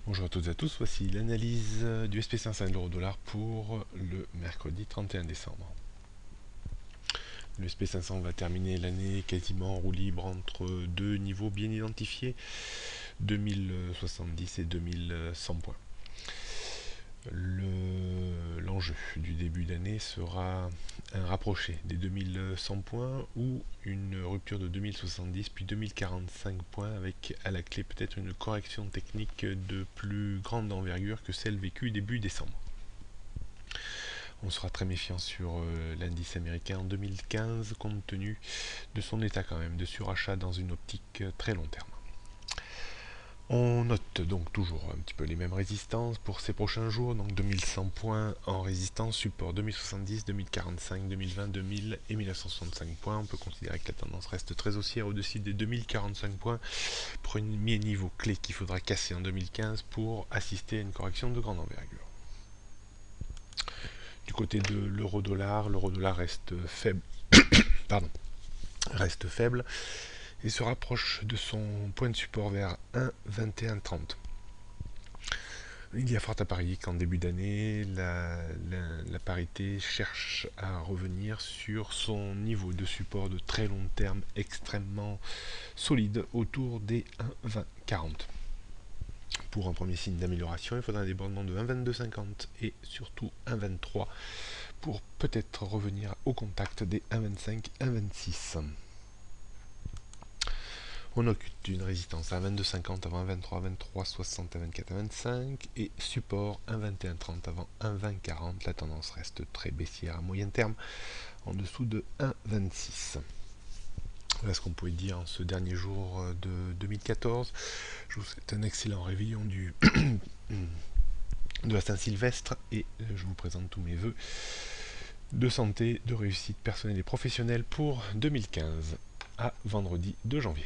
Bonjour à toutes et à tous, voici l'analyse du SP500 de l'euro-dollar pour le mercredi 31 décembre. Le SP500 va terminer l'année quasiment en roue libre entre deux niveaux bien identifiés, 2070 et 2100 points. L'enjeu du début d'année sera un rapproché des 2100 points ou une rupture de 2070 puis 2045 points avec à la clé peut-être une correction technique de plus grande envergure que celle vécue début décembre. On sera très méfiant sur l'indice américain en 2015 compte tenu de son état quand même de surachat dans une optique très long terme. On note donc toujours un petit peu les mêmes résistances pour ces prochains jours, donc 2100 points en résistance, support 2070, 2045, 2020, 2000 et 1965 points. On peut considérer que la tendance reste très haussière au-dessus des 2045 points, premier niveau clé qu'il faudra casser en 2015 pour assister à une correction de grande envergure. Du côté de l'euro-dollar reste faible, reste faible et se rapproche de son point de support vers 1,2130. Il y a fort à parier qu'en début d'année, la parité cherche à revenir sur son niveau de support de très long terme extrêmement solide autour des 1,2040. Pour un premier signe d'amélioration, il faudra un débordement de 1,2250 et surtout 1,23 pour peut-être revenir au contact des 1,25, 1,26. On occupe une résistance à 1,2250 avant 1,23, 23,60 à 24, 25 et support 1,2130 avant 1,2040. La tendance reste très baissière à moyen terme en dessous de 1,26. Voilà ce qu'on pouvait dire en ce dernier jour de 2014. Je vous souhaite un excellent réveillon de la Saint-Sylvestre et je vous présente tous mes vœux de santé, de réussite personnelle et professionnelle pour 2015 à vendredi 2 janvier.